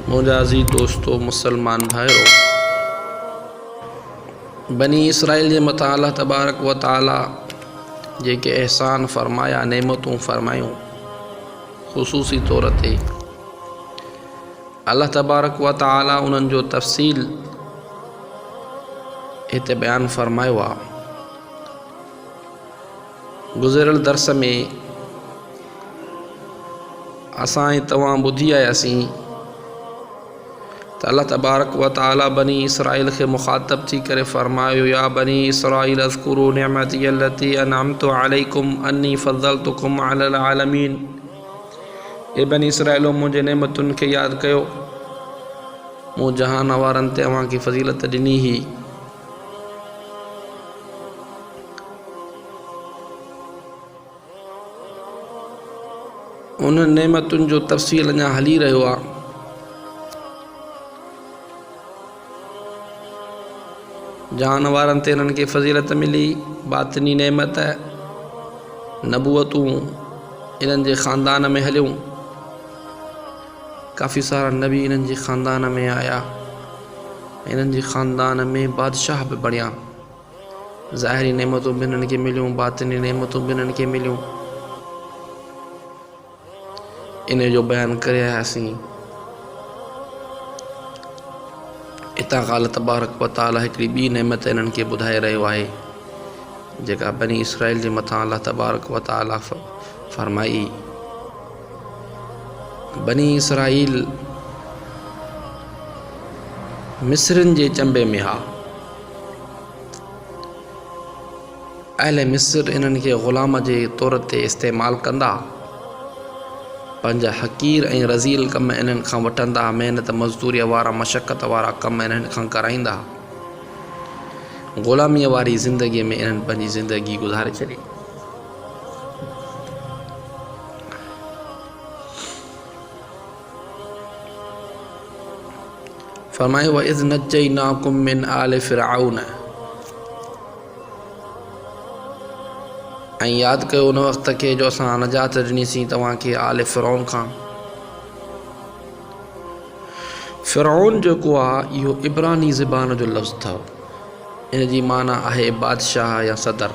मुंहिंजा अज़ीज़ दोस्तो मुसलमान भाइरो, बनी इसराइल जे मथां अल्लाह तबारक व ताला जेके एहसान फ़रमाया, नेमतूं फ़रमायूं, ख़ुसूसी तौर ते अल्लाह तबारक व ताला उन्हनि जो तफ़सील हिते बयानु फ़रमायो आहे। गुज़िरियल दर्स में असां ऐं तव्हां ॿुधी आयासीं त अल्लाह तबारक व ताला बनी इसराइल खे मुख़ातब थी करे फ़रमायो, या बनी इसराइल अज़्कुरू निअमती अल्लती अनअमतु अलैकुम अन्नी फ़ज़्ज़लतुकुम अलल आलमीन। ए बनी इसराइलो, मुंहिंजे नेमतुनि खे यादि कयो, मूं जहान वारनि ते अव्हांखे फ़ज़ीलत ॾिनी हुई। उन नेमतुनि जो तफ़सील अञा हली रहियो आहे। जहान वारनि ते इन्हनि खे फ़ज़ीलत मिली, बातिनी नेमत, नबूअतूं इन्हनि जे ख़ानदान में हलियूं, काफ़ी सारा नबी इन्हनि जे ख़ानदान में आया, इन्हनि जे ख़ानदान में बादशाह बि बणिया। ज़ाहिरी नेमतूं बि इन्हनि खे मिलियूं, बातिनी नेमतूं बि इन्हनि खे मिलियूं। इन जो बयानु करे आयासीं। इतां खां अल्लाह तबारक व ताला हिकिड़ी ॿी नेमत इन्हनि खे ॿुधाए रहियो आहे, जेका बनी इसराइल जे मथां अल्लाह तबारक व ताला फ़रमाई। बनी इसराइल मिस्रनि जे चंबे में हा। अहले मिस्र इन्हनि खे ग़ुलाम जे तौर ते इस्तेमालु कंदा, पंहिंजा हक़ीर ऐं रज़ील कम इन्हनि खां वठंदा, महिनत मज़दूरीअ वारा मशक़त वारा कम इन्हनि खां कराईंदा। ग़ुलामीअ वारी ज़िंदगीअ में इन्हनि पंहिंजी ज़िंदगी गुज़ारे छॾी। फ़रमायो, वइज़ नज्जयनाकुम मिन आल फ़िरऔन, ऐं यादि कयो उन वक़्त खे जो असां नजात ॾिनीसीं तव्हांखे आल फ़िरऔन खां। फ़िरऔन जेको आहे इहो इब्रानी ज़बान जो लफ़्ज़ अथव। इन जी माना आहे बादशाह या सदर।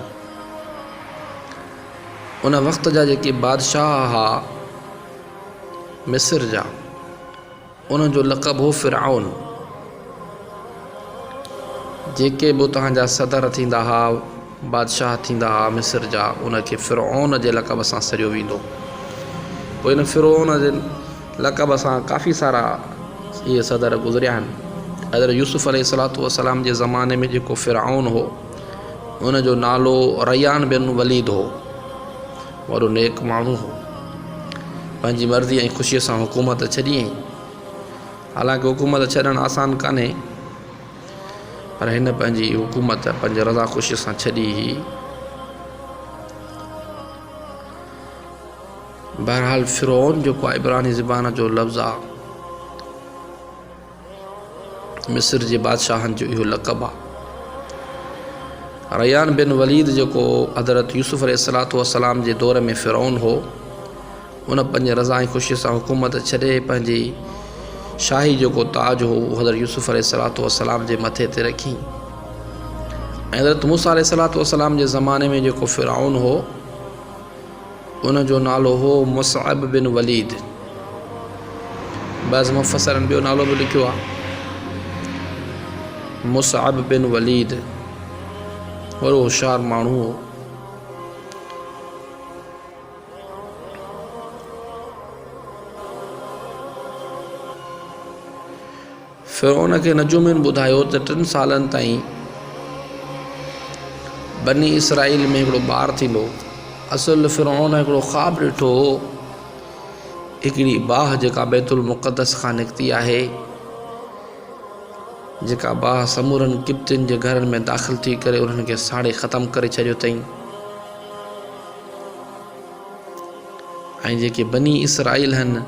उन वक़्त जा जेके बादशाह हुआ मिस्र जा, उन्हनि जो लक़ब हो फ़िरऔन। जेके बि उतां जा सदर थींदा हुआ, बादशाह थींदा हुआ मिस्र जा, उनखे फ़िरऔन जे लक़ब सां सॾियो वेंदो। पोइ इन फ़िरऔन जे लक़ब सां काफ़ी सारा इहे सदर गुज़रिया आहिनि। हज़रत यूसुफ़ अलैहिस्सलातु वस्सलाम जे ज़माने में जेको फ़िरऔन हो, उनजो नालो रयान बिन वलीद हो। वॾो नेक माण्हू हो, पंहिंजी मर्ज़ी ऐं ख़ुशीअ सां हुकूमत छॾियईं। हालांकि हुकूमत छॾणु आसान कान्हे, पर हिन पंहिंजी हुकूमत पंहिंजे रज़ा ख़ुशीअ सां छॾी हुई। बहरहाल फ़िरऔन जेको आहे इब्रानी ज़बान जो लफ़्ज़ आहे, मिस्र जे बादशाहनि जो इहो लक़ब आहे। रयान बिन वलीद जेको हज़रत यूसुफ़ अलैहिस्सलातु वस्सलाम जे दौर में फ़िरऔन हो, उन पंहिंजे रज़ा ऐं ख़ुशीअ सां हुकूमत छॾे पंहिंजी शाही जेको ताज हो हज़रत यूसुफ़ अलैहिस्सलातु वस्सलाम जे मथे ते रखी। ऐं हज़रत मूसा अलैहिस्सलातु वस्सलाम जे ज़माने में जेको फ़िरऔन हो, उनजो नालो हो मुसअब बिन वलीद। बस मुफ़स्सिरनि ॿियो नालो बि लिखियो आहे, मुसअब बिन वलीद। वॾो होशियारु माण्हू हो। फ़िरऔन खे नजूमिन ॿुधायो त 3 सालनि ताईं बनी इसराइल में हिकिड़ो ॿारु थींदो। असुल फ़िरऔन हिकिड़ो ख़्वाबु ॾिठो, हिकिड़ी बाहि जेका बैतुल मुक़द्दस खां निकिती आहे, जेका बाहि समूरनि क़िब्तियुनि जे घरनि में दाख़िल थी करे उन्हनि खे साड़े ख़तमु करे छॾियो अथईं। ऐं जेके बनी इसराइल आहिनि,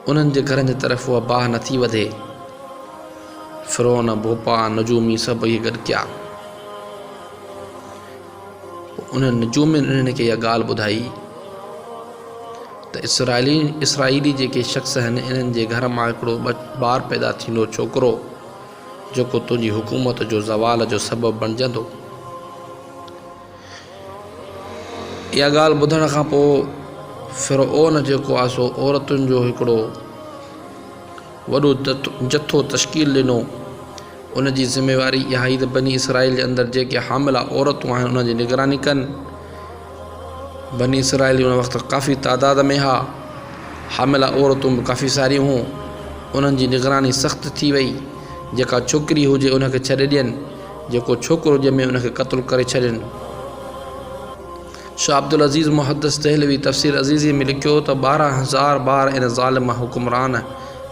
उन्हनि जे घरनि जी तरफ़ उहा बाहि नथी वधे। फ़िरऔन, भोपा, नजूमी सभु इहे गॾु कया। उन्हनि नजूमिन इन्हनि खे इहा ॻाल्हि ॿुधाई त इसराइली जेके शख़्स आहिनि इन्हनि जे घर मां हिकिड़ो ॿार पैदा थींदो, छोकिरो, जेको तुंहिंजी हुकूमत जो ज़वाल जो सबबु बणिजंदो। इहा ॻाल्हि ॿुधण खां पोइ फ़िरऔन जेको आहे सो औरतुनि जो हिकिड़ो वॾो जथो तश्कील ॾिनो। उन जी ज़िमेवारी इहा ई त बनी इसराइल जे अंदरि जेके हामिला औरतूं आहिनि उन जी निगरानी कनि। बनी इसराइल उन वक़्तु काफ़ी तादाद में हा, हामिला औरतूं बि काफ़ी सारियूं हुयूं। उन्हनि जी निगरानी सख़्तु थी वई। जेका छोकिरी हुजे उनखे छॾे ॾियनि, जेको छोकिरो ॼमे उनखे क़त्लु करे छॾनि। शाह अब्दुल अज़ीज़ मुहद्दिस दहलवी तफ़सीर अज़ीज़ी में लिखियो त 12,000 ॿार इन ज़ालिम हुक्मरान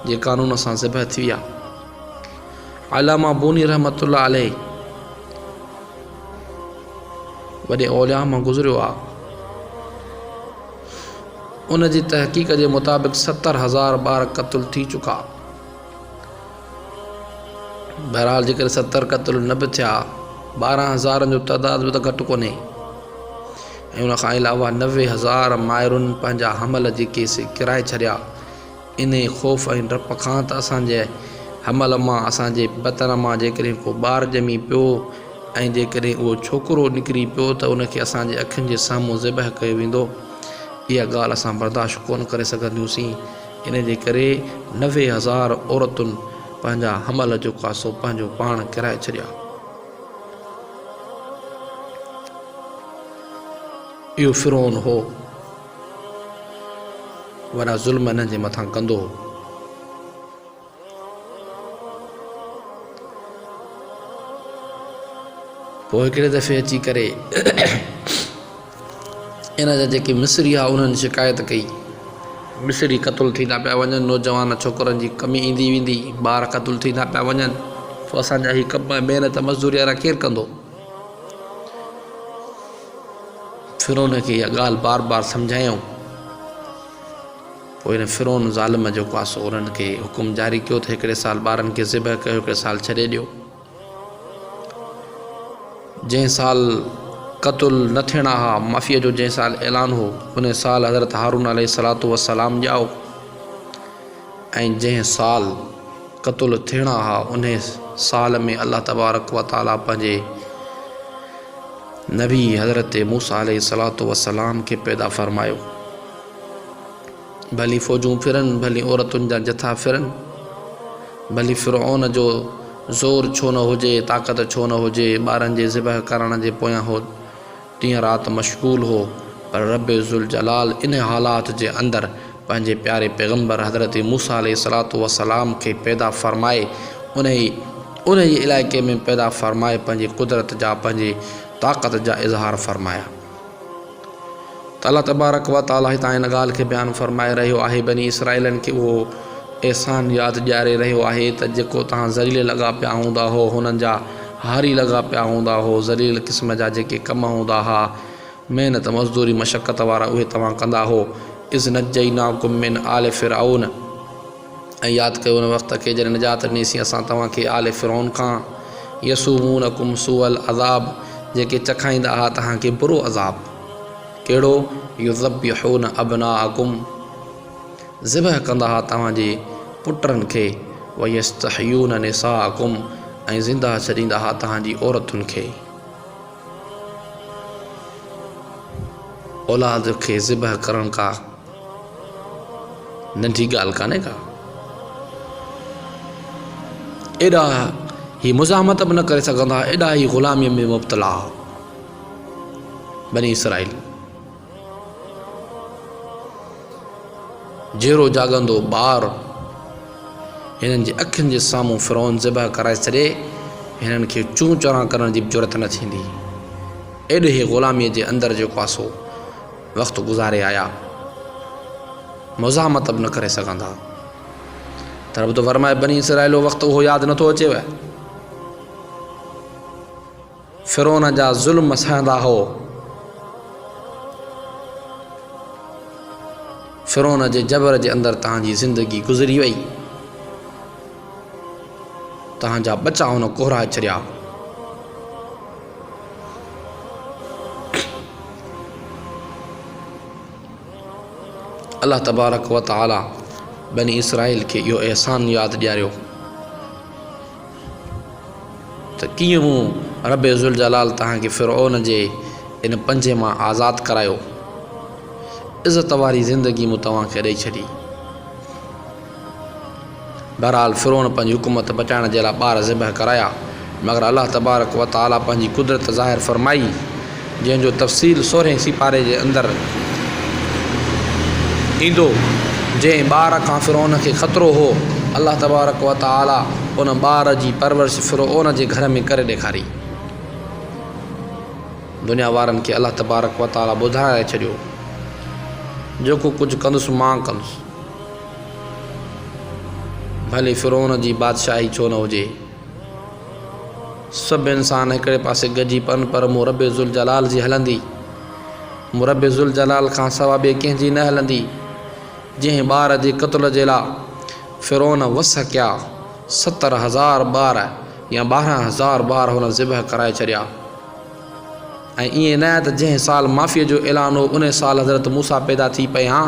जे क़ानून सां ज़िबह थी विया। अल्लामा बूनी रहमतुल्लाह अलैह वॾे औलिया मां गुज़रियो आहे। उन जी तहक़ीक़ जे मुताबिक़ 70,000 ॿार क़त्ल थी चुका। बहरहाल जेकर 70 क़त्ल न बि थिया, 12,000 जो तइदाद बि त घटि कोन्हे। ऐं उनखां अलावा 90,000 माइरुनि पंहिंजा हमल जेके किराए छॾिया। इन ख़ौफ़ ऐं डप खां त असांजे हमल मां, असांजे बतन मां जेकॾहिं को ॿारु ॼमी पियो ऐं जेकॾहिं उहो छोकिरो निकिरी पियो त उनखे असांजे अखियुनि जे साम्हूं ज़िबह कयो वेंदो। इहा ॻाल्हि असां बर्दाश्त कोन करे सघंदियूंसीं। इन जे करे 90,000 औरतुनि पंहिंजा हमल जेको आहे सो पंहिंजो पाण किराए छॾिया। इहो फ़िरऔन हो, वॾा ज़ुल्म हिननि जे मथां कंदो हो। पोइ हिकिड़े दफ़े अची करे इन जा जेके मिस्री आहे उन्हनि शिकायत कई, मिस्री क़त्ल थींदा पिया वञनि, नौजवान छोकिरनि जी कमी ईंदी वेंदी, ॿार क़त्ल थींदा पिया वञनि, पोइ असांजा ही कम महिनत मज़दूरी वारा केरु कंदो। फ़िरौन खे इहा ॻाल्हि बार बार सम्झायूं। पोइ हिन फ़िरौन ज़ालिम जेको आहे सो उन्हनि खे हुकुम जारी कयो त हिकिड़े साल ॿारनि खे ज़िबह कयो, हिकिड़े साल छॾे ॾियो। जंहिं साल क़त्ल न थियणा हा, माफ़ीअ जो जंहिं साल ऐलान हो, उन साल हज़रत हारून अलैहिस्सलातु वस्सलाम ॼाओ। ऐं जंहिं साल क़त्ल थियणा हा उन साल में अल्लाह तबारक व ताला पंहिंजे नबी हज़रत मूसा अलैहिस्सलातु वस्सलाम खे पैदा फ़रमायो। भली फ़ौजूं फिरनि, भली औरतुनि जा जथा फिरनि, भली फ़िरऔन जो ज़ोर छो न हुजे, ताक़त छो न हुजे, ॿारनि जे ज़िबह करण जे पोयां हो ॾींहुं राति मशगूल हो, पर रब ज़ुल जलाल इन हालात जे अंदरि पंहिंजे प्यारे पैगम्बर हज़रत मूसा अलैहिस्सलातु वस्सलाम खे पैदा फ़रमाए, उन ई इलाइक़े में पैदा फ़रमाए पंहिंजी कुदरत जा, पंहिंजे ताक़त जा इज़हार फ़रमाया। त अल्लाह तबारक व ताला हितां इन ॻाल्हि खे बयानु फ़रमाए रहियो आहे, बनी इसराइलनि खे उहो एहसान यादि ॾियारे रहियो आहे त जेको तव्हां ज़लील लॻा पिया हूंदा हो, हुननि जा हारी लॻा पिया हूंदा हो, ज़लील क़िस्म जा जेके कम हूंदा हुआ, महिनत मज़दूरी मशक़त वारा, उहे तव्हां कंदा हो। इज़ नज्जयनाकुम मिन आल फ़िरऔन, ऐं यादि कयो उन वक़्त खे जॾहिं निजात ॾिनीसीं असां तव्हांखे आल फ़िरऔन खां। यसुमूनकुम सूअल अज़ाब, जेके चखाईंदा हुआ तव्हांखे बुरो अज़ाब। कहिड़ो? युज़ब्बिहून अबनाअकुम, ज़िबह कंदा हुआ तव्हांजे पुटनि खे। वयस्तहयून निसाअकुम, ऐं ज़िंदा छॾींदा हुआ तव्हांजी औरतुनि खे। औलाद खे ज़िबह करण का नंढी ॻाल्हि कान्हे का। एॾा ही मुज़ाहमत बि न करे सघंदा, एॾा ही ग़ुलामीअ में मुब्तला बनी इसराइल। जहिड़ो जाॻंदो ॿार हिननि जे अखियुनि जे साम्हूं फ़िरऔन ज़िबह कराए छॾे, हिननि खे चूं चौरां करण जी ज़रूरत न थींदी। एॾे ई ग़ुलामीअ जे अंदरि जेको आहे सो वक़्तु गुज़ारे आया, मुज़ाहमत बि न करे सघंदा। त रब तो फ़रमाए बनी इसराइल वक़्तु उहो यादि नथो अचेव, फ़िरौन जा ज़ुल्म सहंदा हो, फ़िरौन जे जबर जे अंदरि तव्हांजी ज़िंदगी गुज़री वई, तव्हांजा बचा हुन कोहराए छॾिया। अल्लाह तबारक व तआला बनी इसराइल खे इहो अहसान यादि ॾियारियो त कीअं मूं रब ज़ुल जलाल तव्हांखे फ़िरऔन जे इन पंजे मां आज़ादु करायो, इज़त वारी ज़िंदगी मूं तव्हांखे ॾेई छॾी। बहरहाल फ़िरऔन पंहिंजी हुकूमत बचाइण जे लाइ ॿार ज़िबह कराया, मगर अल्लाह तबारक व तआला पंहिंजी कुदरत ज़ाहिर फ़रमाई, जंहिंजो तफ़सील 16 सिपारे जे अंदरि ईंदो। जंहिं ॿार खां फ़िरऔन खे ख़तरो हो, अल्लाह तबारक व तआला उन ॿार जी परवरिश फ़िरऔन जे घर में करे ॾेखारी। दुनिया वारनि खे अल्लाह तबारक व तआला ॿुधाए छॾियो, जेको कुझु कंदुसि मां कंदुसि, भले फ़िरऔन जी बादशाही छो न हुजे। सभु इंसान हिकिड़े पासे गॾिजी पन, पर मूं रब ज़ुल जलाल जी हलंदी, मूं रब ज़ुल जलाल खां सवा ॿिए कंहिंजी न हलंदी। जंहिं ॿार जे क़त्ल जे लाइ फ़िरऔन वस कया, 70,000 ॿार या 12,000 ॿार हुन ज़िबह कराए छॾिया। ऐं ईअं न त जंहिं साल माफ़ीअ जो ऐलान हो उन साल हज़रत मूसा पैदा थी पिया,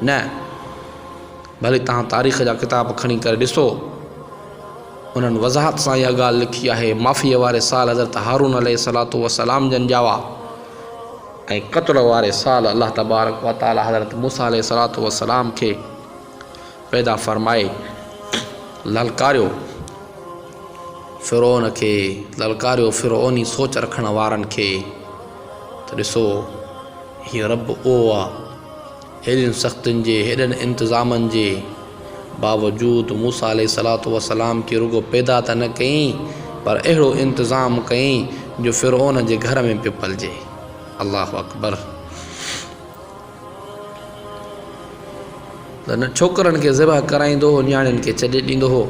न, भले तव्हां तारीख़ जा किताब खणी करे ॾिसो, उन्हनि वज़ाहत सां इहा ॻाल्हि लिखी आहे। माफ़ीअ वारे साल हज़रत हारून अलैहिस्सलातु वस्सलाम जन ॼावा, ऐं क़त्ल वारे साल अल्लाह तबारक व तआला हज़रत मूसा अलैहिस्सलातु वस्सलाम खे पैदा फ़रमाए ललकारियो फ़िरऔन खे, ललकारियो फ़िरऔनी सोच रखण वारनि खे त ॾिसो हीअ रब उहो आहे, हेॾियुनि सख़्तियुनि जे हेॾनि इंतिज़ामनि जे बावजूदु मूसा अलैहिस्सलातु वस्सलाम खे रुगो पैदा त न कयईं, पर अहिड़ो इंतिज़ाम कयईं जो फ़िरऔन जे घर में पियो पलिजे। अल्लाहु अकबर। त न छोकिरनि खे ज़िबह कराईंदो हो, नियाणियुनि खे छॾे ॾींदो हो।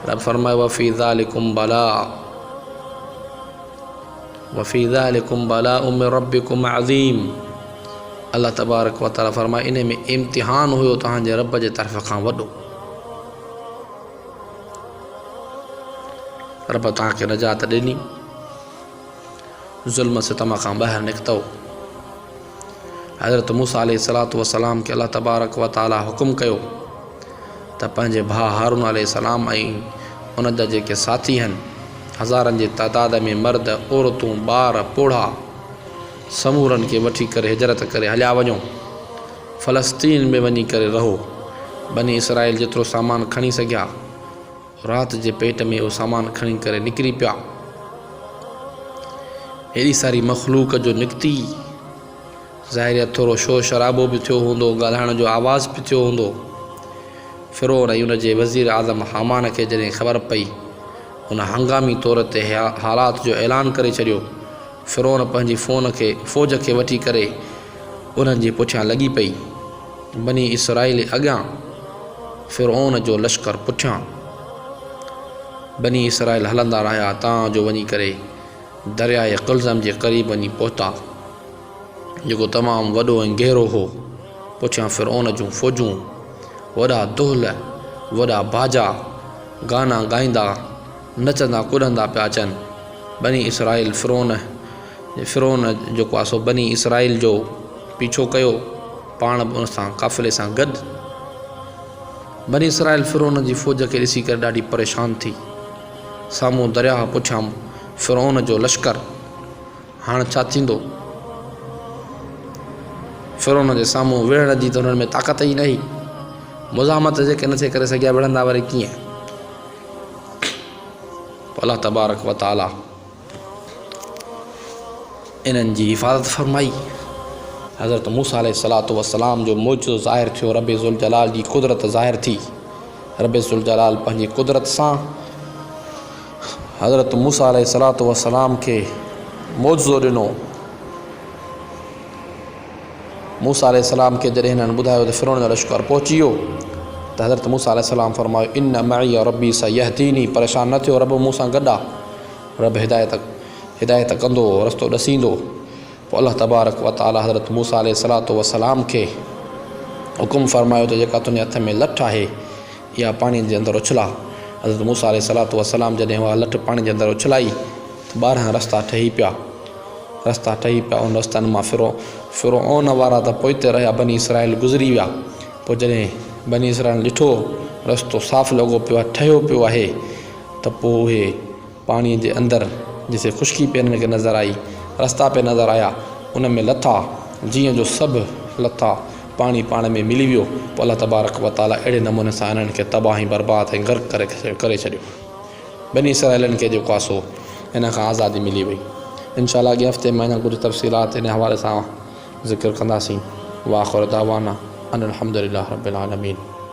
रब फरमाए वफ़ी ज़ालिकुम बलाउ मिन रब्बिकुम अज़ीम। अल्लाह तबारक व तआला फरमाए इन में इम्तिहान हुयो तव्हांजे रब जे तरफ़ खां वॾो। रब तव्हांखे नजात ॾिनी, ज़ुल्म सितम खां ॿाहिरि निकितो। हज़रत मूसा अलैहिस्सलातु वस्सलाम खे अल्लाह तबारक व तआला हुकुम कयो त पंहिंजे भाउ हारून अलैहिस्सलाम ऐं उन जा जेके साथी आहिनि, हज़ारनि जी तादाद में मर्द, औरतूं, ॿार, पोढ़ा, समूरनि खे वठी करे हिजरत करे हलिया वञो, फ़लस्तीन में वञी करे रहो। बनी इसराइल जेतिरो सामान खणी सघिया, राति जे पेट में उहो सामान खणी करे निकिरी पिया। हेॾी सारी मख़लूक जो निकिती, ज़ाहिर थोरो शोर शराबो बि थियो हूंदो, ॻाल्हाइण जो आवाज़ बि थियो हूंदो। फ़िरऔन ऐं उन जे वज़ीर आज़म हामान खे जॾहिं ख़बर पई, उन हंगामी तौर ते हालात जो ऐलान करे छॾियो। फ़िरऔन पंहिंजी फ़ौज खे वठी करे उन्हनि जे पुठियां लॻी पई। बनी इसराइल अॻियां, फ़िरऔन जो लश्कर पुठियां। बनी इसराइल हलंदा रहिया, तां जो वञी करे दरियाए क़ुल्ज़म जे क़रीब वञी पहुता, जेको तमामु वॾो ऐं गहरो हो। पुठियां फ़िरऔन जूं फ़ौजूं, वॾा दुहल, वॾा बाजा, गाना ॻाईंदा, नचंदा कुॾंदा पिया अचनि। बनी इसराइल फ़िरऔन जेको आहे सो बनी इसराइल जो पीछो कयो, पाण बि उन सां काफ़िले सां गॾु। बनी इसराइल फ़िरऔन जी फ़ौज खे ॾिसी करे ॾाढी परेशान थी। साम्हूं दरिया, पुठियां फ़िरऔन जो लश्कर। हाणे छा थींदो? फ़िरऔन जे साम्हूं विढ़ण जी त हुननि में ताक़त ई न हुई। मुज़ामत जेके नथे करे सघिया, विढ़ंदा वरी कीअं? अल्लाह तबारक व तआला इन्हनि जी हिफ़ाज़त फ़रमाई। हज़रत मूसा अलैहिस्सलातु वस्सलाम जो मौजूदु ज़ाहिर थियो, रब ज़ुल जलाल जी कुदरत ज़ाहिर थी। रब ज़ुल जलाल पंहिंजी कुदरत सां हज़रत मूसा अलैहिस्सलातु वस्सलाम खे मौजूदो ॾिनो। मूसा अलैहिस्सलाम खे जॾहिं हिननि ॿुधायो त फ़िरऔन जो लश्कर पहुची वियो, त हज़रत मूसा अलैहिस्सलाम फरमायो इन मई रबी सयहदीनी, परेशान न थियो, रब मूं सां गॾु आहे, रब हिदायत कंदो, रस्तो ॾसींदो। पोइ अल्लाह तबारक व तआला हज़रत मूसा अलैहिस्सलातु वस्सलाम खे हुकुम फरमायो त जेका तुंहिंजे हथ में लठ आहे, इहा पाणी जे अंदरि उछला। हज़रत मूसा अलैहिस्सलातु वस्सलाम जॾहिं उहा लठ पाणी जे अंदरि उछलाई, त 12 रस्ता ठही पिया। उन रस्तनि मां फ़िरऔन वारा त पोइते रहिया, बनी इसराइल गुज़री विया। पोइ जॾहिं बनी इसराईल ॾिठो रस्तो साफ़ु लॻो पियो आहे, ठहियो पियो आहे, त पोइ उहे पाणीअ जे अंदरि जिसे ख़ुश्की पिणनि खे नज़र आई, रस्ता पे नज़र आया, उन में लथा। जीअं जो सभु लथा, पाणी पाण में मिली वियो, पोइ अलाह तबारक व ताला अहिड़े नमूने सां इन्हनि खे तबाही बर्बाद ऐं गर्क करे छॾियो। बनी इसराईलनि खे जेको आहे सो इन खां आज़ादी मिली वई। इंशाअल्लाह अॻे हफ़्ते में अञा कुझु तफ़सीलात इन हवाले सां ज़िक्र कंदासीं। वाख़िर दावाना अनिल हम्दुलिल्लाहि रब्बिल आलमीन।